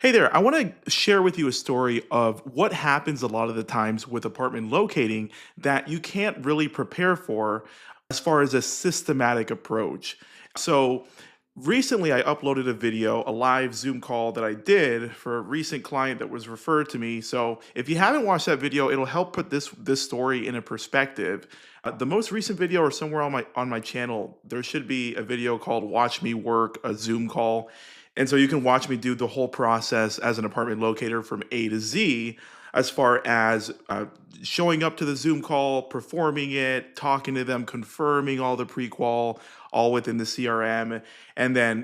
Hey there, I want to share with you a story of what happens a lot of the times with apartment locating that you can't really prepare for as far as a systematic approach. So, recently I uploaded a video, a live Zoom call that I did for a recent client that was referred to me. So, if you haven't watched that video, it'll help put this story in a perspective. The most recent video or somewhere on my channel, there should be a video called Watch Me Work, a Zoom call, and so you can watch me do the whole process as an apartment locator from A to Z, as far as showing up to the Zoom call, performing it, talking to them, confirming all the prequal, all within the CRM, and then,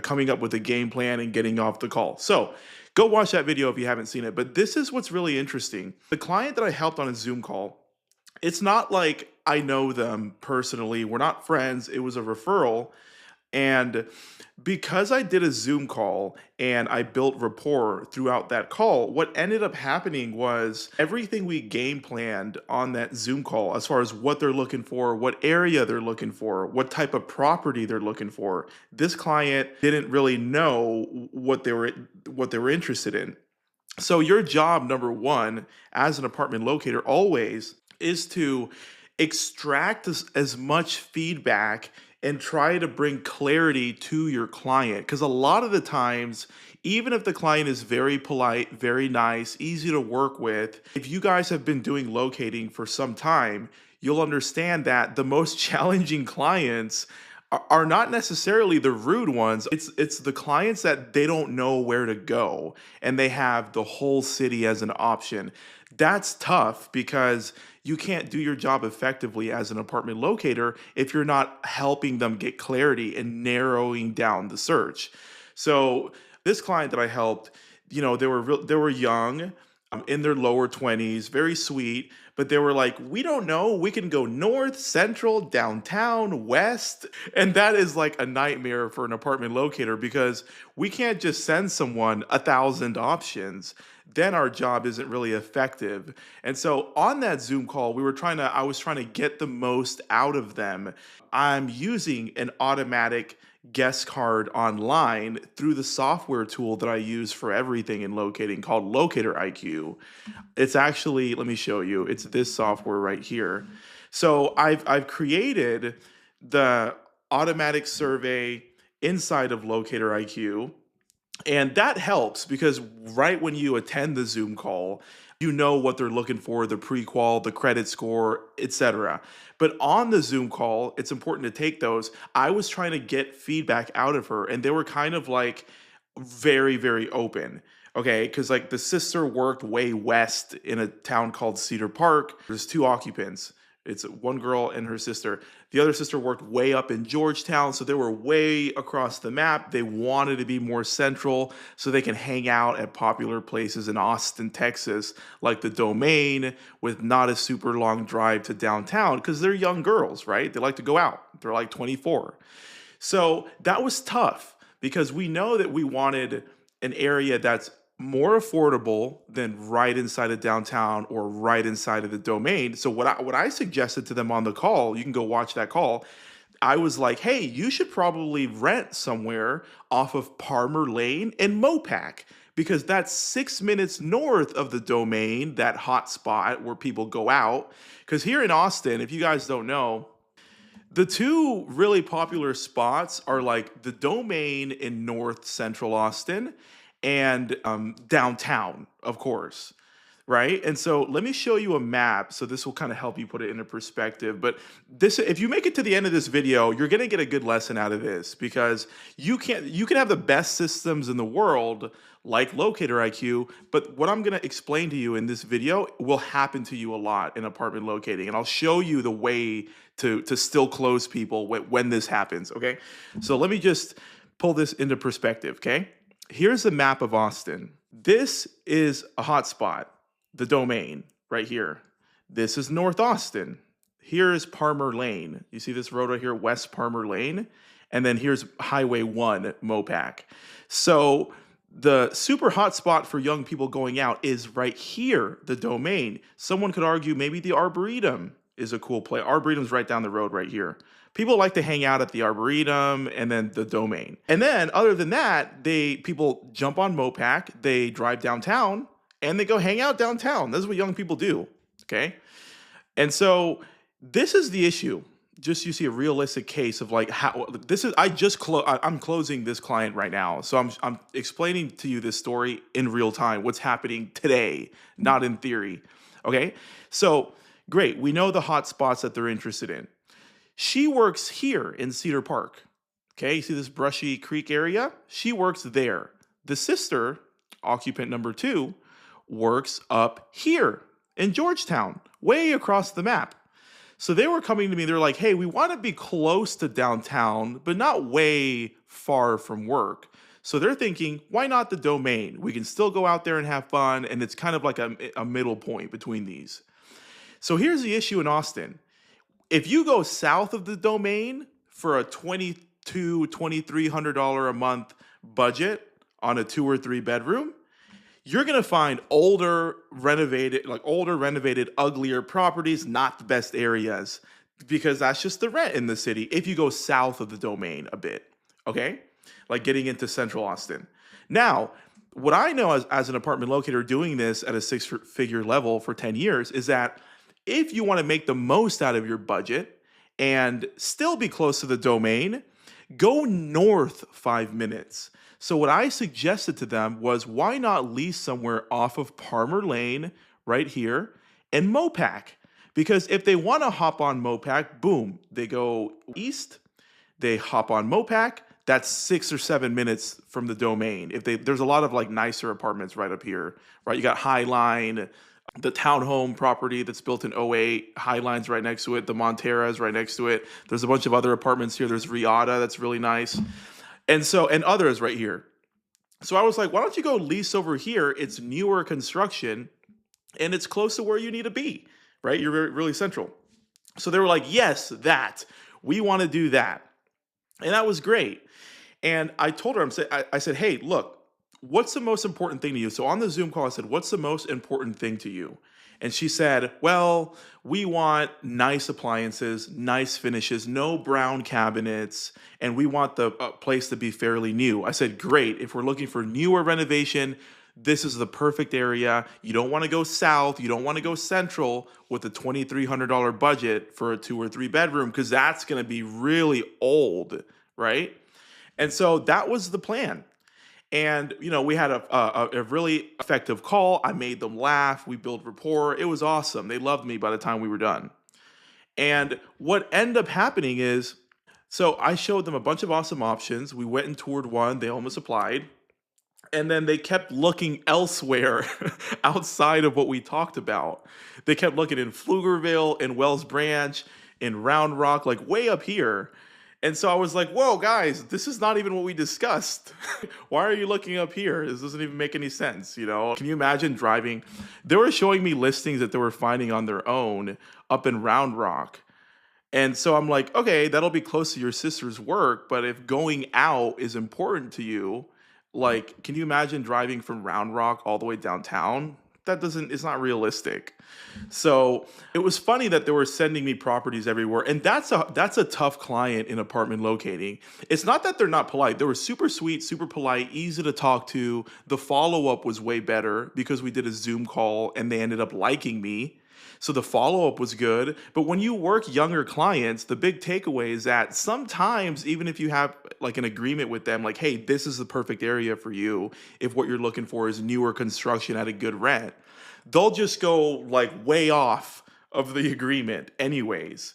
coming up with a game plan and getting off the call. So go watch that video if you haven't seen it. But this is what's really interesting. The client that I helped on a Zoom call, it's not like I know them personally. We're not friends. It was a referral. And because I did a Zoom call and I built rapport throughout that call, what ended up happening was everything we game planned on that Zoom call, as far as what they're looking for, what area they're looking for, what type of property they're looking for, this client didn't really know what they were interested in. So your job, number one, as an apartment locator, always is to extract as much feedback and try to bring clarity to your client. Because a lot of the times, even if the client is very polite, very nice, easy to work with, if you guys have been doing locating for some time, you'll understand that the most challenging clients are not necessarily the rude ones. It's the clients that they don't know where to go and they have the whole city as an option. That's tough because you can't do your job effectively as an apartment locator if you're not helping them get clarity and narrowing down the search. So this client that I helped, they were young, in their lower 20s, very sweet, but they were like, we don't know. We can go north, central, downtown, west. And that is like a nightmare for an apartment locator because we can't just send someone 1,000 options. Then our job isn't really effective. And so on that Zoom call, I was trying to get the most out of them. I'm using an automatic guest card online through the software tool that I use for everything in locating called Locator IQ. It's actually, let me show you. It's this software right here. So I've created the automatic survey inside of Locator IQ, and that helps because right when you attend the Zoom call, you know what they're looking for, the prequal, the credit score, etc. But on the Zoom call, it's important to take those. I was trying to get feedback out of her, and they were kind of like very, very open. Okay, because like the sister worked way west in a town called Cedar Park. There's two occupants. It's one girl and her sister. The other sister worked way up in Georgetown, so they were way across the map. They wanted to be more central so they can hang out at popular places in Austin, Texas, like the Domain, with not a super long drive to downtown because they're young girls, right? They like to go out. They're like 24. So that was tough because we know that we wanted an area that's more affordable than right inside of downtown or right inside of the Domain. So what I suggested to them on the call, you can go watch that call. I was like, hey, you should probably rent somewhere off of Palmer Lane and Mopac because that's 6 minutes north of the Domain, that hot spot where people go out. Because here in Austin, if you guys don't know, the two really popular spots are like the Domain in North Central Austin and downtown, of course, right? And so let me show you a map. So this will kind of help you put it into perspective. But this, if you make it to the end of this video, you're going to get a good lesson out of this because you can have the best systems in the world like Locator IQ, but what I'm going to explain to you in this video will happen to you a lot in apartment locating, and I'll show you the way to still close people when this happens. Okay, so let me just pull this into perspective. Okay. Here's a map of Austin. This is a hotspot, the Domain, right here. This is North Austin. Here is Palmer Lane. You see this road right here, West Palmer Lane? And then here's Highway 1, Mopac. So the super hotspot for young people going out is right here, the Domain. Someone could argue maybe the Arboretum is a cool play. Arboretum's right down the road right here. People like to hang out at the Arboretum and then the Domain. And then other than that, people jump on Mopac, they drive downtown and they go hang out downtown. This is what young people do. Okay. And so this is the issue. Just you see a realistic case of like how this is. I'm closing this client right now, so I'm explaining to you this story in real time. What's happening today, not in theory. Okay, so great. We know the hot spots that they're interested in. She works here in Cedar Park. Okay, you see this brushy creek area? She works there. The sister, occupant number two, works up here in Georgetown, way across the map. So they were coming to me, they're like, hey, we want to be close to downtown, but not way far from work. So they're thinking, why not the Domain? We can still go out there and have fun, and it's kind of like a middle point between these. So here's the issue in Austin. If you go south of the Domain for a $2,300 a month budget on a 2 or 3 bedroom, you're going to find older, renovated, uglier properties, not the best areas, because that's just the rent in the city. If you go south of the Domain a bit, okay? Like getting into central Austin. Now, what I know as an apartment locator doing this at a 6-figure level for 10 years is that if you want to make the most out of your budget and still be close to the Domain, go north 5 minutes. So what I suggested to them was, why not lease somewhere off of Palmer Lane right here and Mopac? Because if they want to hop on Mopac, boom, they go east, they hop on Mopac. That's 6 or 7 minutes from the Domain. There's a lot of like nicer apartments right up here, right? You got Highline, the townhome property that's built in '08. Highline's right next to it. The Montera is right next to it. There's a bunch of other apartments here. There's Riata that's really nice. And others right here. So I was like, why don't you go lease over here? It's newer construction and it's close to where you need to be, right? You're really central. So they were like, yes, we want to do that. And that was great. And I told her, I said, hey, look, what's the most important thing to you? So on the Zoom call, I said, what's the most important thing to you? And she said, well, we want nice appliances, nice finishes, no brown cabinets, and we want the place to be fairly new. I said, great. If we're looking for newer renovation, this is the perfect area. You don't want to go south. You don't want to go central with a $2,300 budget for a 2 or 3 bedroom, because that's going to be really old, right? And so that was the plan. And, we had a really effective call. I made them laugh. We built rapport. It was awesome. They loved me by the time we were done. And what ended up happening is, so I showed them a bunch of awesome options. We went and toured one. They almost applied. And then they kept looking elsewhere outside of what we talked about. They kept looking in Pflugerville, in Wells Branch, in Round Rock, like way up here. And so I was like, whoa, guys, this is not even what we discussed. Why are you looking up here? This doesn't even make any sense, Can you imagine driving? They were showing me listings that they were finding on their own up in Round Rock. And so I'm like, okay, that'll be close to your sister's work, but if going out is important to you, like, can you imagine driving from Round Rock all the way downtown? It's not realistic. So it was funny that they were sending me properties everywhere. And that's a tough client in apartment locating. It's not that they're not polite. They were super sweet, super polite, easy to talk to. The follow-up was way better because we did a Zoom call and they ended up liking me. So the follow-up was good. But when you work younger clients, the big takeaway is that sometimes, even if you have like an agreement with them, like, hey, this is the perfect area for you, if what you're looking for is newer construction at a good rent, they'll just go like way off of the agreement anyways.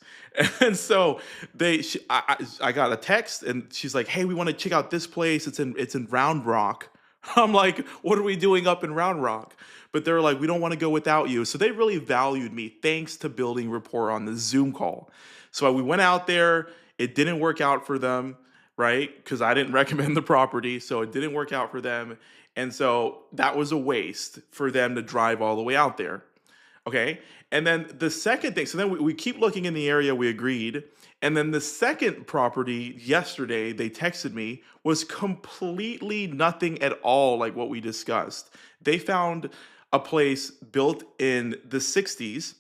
And so I got a text and she's like, hey, we want to check out this place. It's in Round Rock. I'm like, what are we doing up in Round Rock? But they're like, we don't want to go without you. So they really valued me thanks to building rapport on the Zoom call. So we went out there. It didn't work out for them, right? Because I didn't recommend the property. So it didn't work out for them. And so that was a waste for them to drive all the way out there. Okay. And then the second thing, so then we keep looking in the area, we agreed. And then the second property yesterday, they texted me, was completely nothing at all like what we discussed. They found a place built in the 60s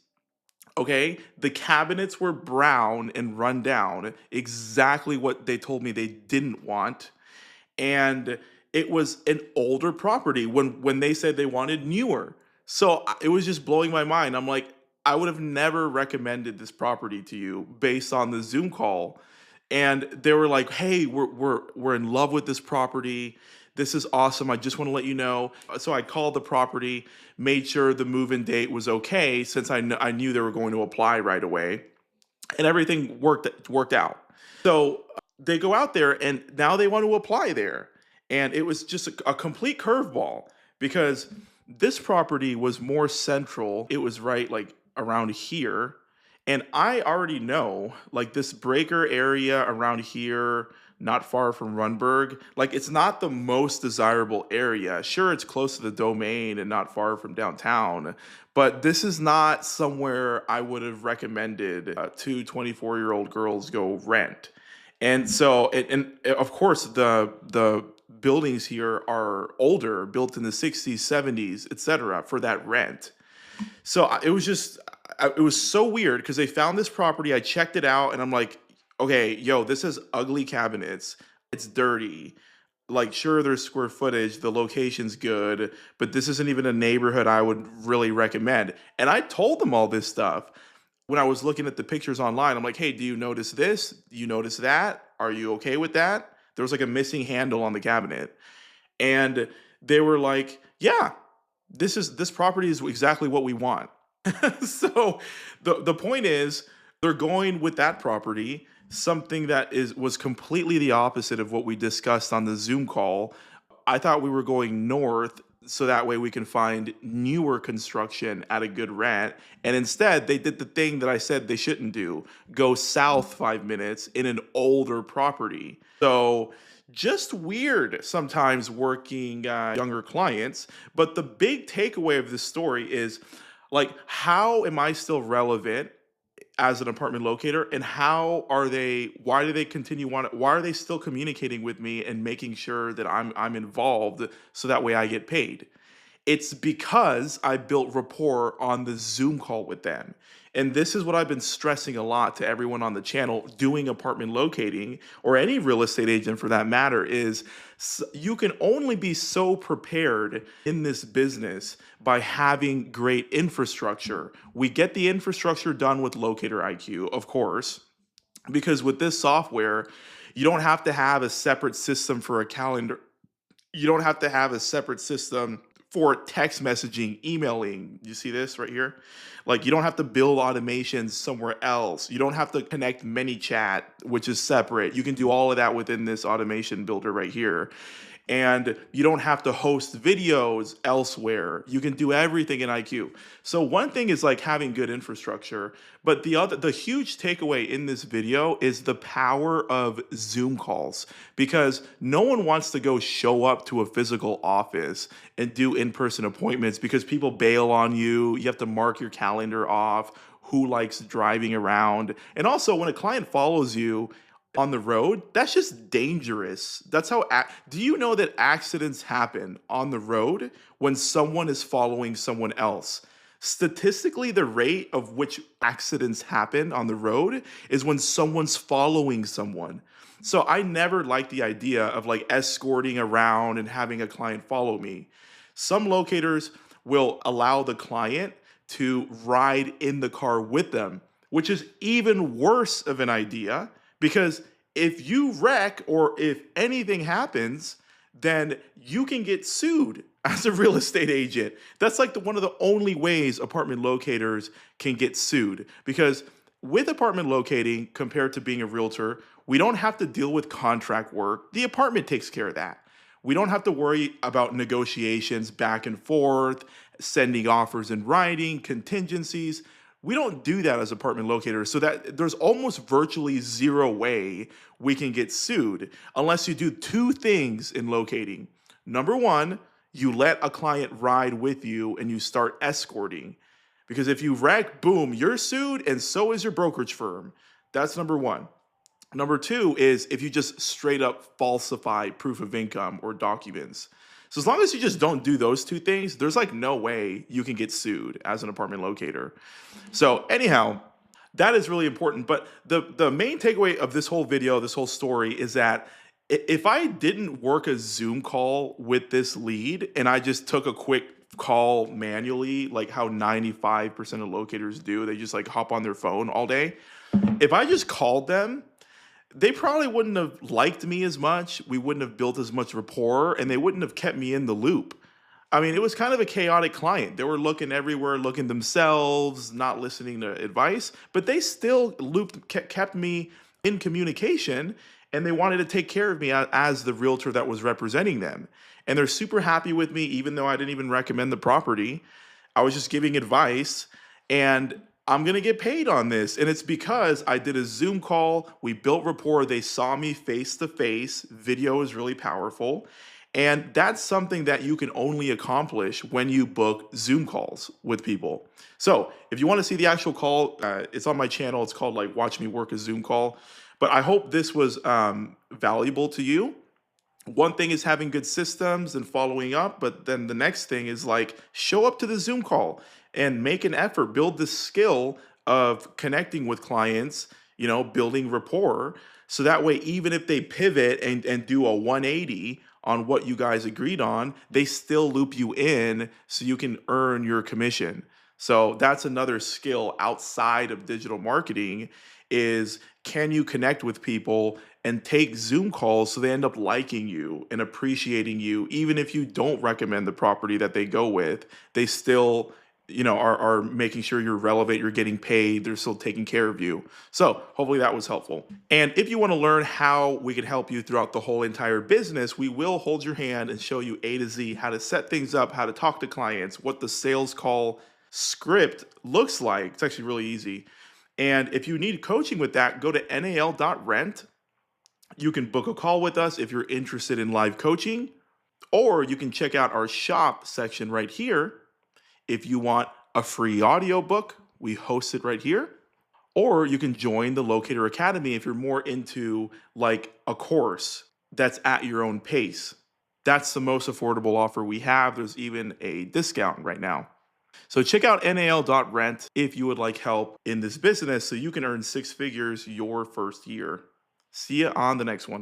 Okay, the cabinets were brown and run down, exactly what they told me they didn't want. And it was an older property when they said they wanted newer. So it was just blowing my mind. I'm like, I would have never recommended this property to you based on the Zoom call. And they were like, "Hey, we're in love with this property. This is awesome. I just want to let you know." So I called the property, made sure the move-in date was okay since I knew they were going to apply right away, and everything worked out. So they go out there and now they want to apply there. And it was just a complete curveball because this property was more central. It was right like around here. And I already know like this breaker area around here, not far from Runberg, like it's not the most desirable area. Sure, it's close to the domain and not far from downtown, but this is not somewhere I would have recommended two 24-year-old girls go rent. And so, and of course, the buildings here are older, built in the 60s, 70s, etc., for that rent. So it was just, it was so weird because they found this property. I checked it out, and I'm like, okay, yo, this has ugly cabinets. It's dirty. Like, sure, there's square footage, the location's good, but this isn't even a neighborhood I would really recommend. And I told them all this stuff when I was looking at the pictures online. I'm like, hey, do you notice this? Do you notice that? Are you okay with that? There was like a missing handle on the cabinet. And they were like, yeah, this property is exactly what we want. So the point is they're going with that property, something that is was completely the opposite of what we discussed on the Zoom call. I thought we were going north so that way we can find newer construction at a good rent. And instead, they did the thing that I said they shouldn't do, go south 5 minutes in an older property. So just weird sometimes working younger clients. But the big takeaway of this story is like, how am I still relevant as an apartment locator, and why do they why are they still communicating with me and making sure that I'm involved so that way I get paid? It's because I built rapport on the Zoom call with them. And this is what I've been stressing a lot to everyone on the channel doing apartment locating, or any real estate agent for that matter, is you can only be so prepared in this business by having great infrastructure. We get the infrastructure done with Locator IQ, of course, because with this software, you don't have to have a separate system for a calendar. You don't have to have a separate system for text messaging, emailing. You see this right here? Like, you don't have to build automations somewhere else. You don't have to connect ManyChat, which is separate. You can do all of that within this automation builder right here. And you don't have to host videos elsewhere. You can do everything in IQ. So one thing is like having good infrastructure, but the huge takeaway in this video is the power of Zoom calls, because no one wants to go show up to a physical office and do in-person appointments because people bail on you. You have to mark your calendar off. Who likes driving around? And also, when a client follows you on the road, that's just dangerous. That's how. Do you know that accidents happen on the road when someone is following someone else? Statistically, the rate of which accidents happen on the road is when someone's following someone. So I never liked the idea of like escorting around and having a client follow me. Some locators will allow the client to ride in the car with them, which is even worse of an idea because if you wreck or if anything happens, then you can get sued as a real estate agent. That's like one of the only ways apartment locators can get sued, because with apartment locating compared to being a realtor, we don't have to deal with contract work. The apartment takes care of that. We don't have to worry about negotiations back and forth, sending offers in writing, contingencies. We don't do that as apartment locators, so that there's almost virtually zero way we can get sued unless you do two things in locating. Number one, you let a client ride with you and you start escorting. Because if you wreck, boom, you're sued, and so is your brokerage firm. That's number one. Number two is if you just straight up falsify proof of income or documents. So as long as you just don't do those two things, there's like no way you can get sued as an apartment locator. So anyhow, that is really important. But the main takeaway of this whole video, this whole story, is that if I didn't work a Zoom call with this lead and I just took a quick call manually, like how 95% of locators do, they just like hop on their phone all day. If I just called them, they probably wouldn't have liked me as much. We wouldn't have built as much rapport, and they wouldn't have kept me in the loop. I mean, it was kind of a chaotic client. They were looking everywhere, looking themselves, not listening to advice, but they still kept me in communication, and they wanted to take care of me as the realtor that was representing them. And they're super happy with me, even though I didn't even recommend the property. I was just giving advice, and I'm gonna get paid on this. And it's because I did a Zoom call, we built rapport, they saw me face to face. Video is really powerful. And that's something that you can only accomplish when you book Zoom calls with people. So if you want to see the actual call, it's on my channel. It's called like Watch Me Work a Zoom Call. But I hope this was valuable to you. One thing is having good systems and following up, but then the next thing is like show up to the Zoom call and make an effort, build the skill of connecting with clients, building rapport. So that way, even if they pivot and do a 180 on what you guys agreed on, they still loop you in so you can earn your commission. So that's another skill outside of digital marketing is can you connect with people and take Zoom calls so they end up liking you and appreciating you, even if you don't recommend the property that they go with, they still, are making sure you're relevant, you're getting paid, they're still taking care of you. So hopefully that was helpful. And if you want to learn how we can help you throughout the whole entire business, we will hold your hand and show you A to Z how to set things up, how to talk to clients, what the sales call script looks like. It's actually really easy. And if you need coaching with that, go to nal.rent. You can book a call with us if you're interested in live coaching, or you can check out our shop section right here if you want a free audiobook. We host it right here. Or you can join the Locator Academy if you're more into like a course that's at your own pace. That's the most affordable offer we have. There's even a discount right now. So check out nal.rent if you would like help in this business so you can earn six figures your first year. See you on the next one.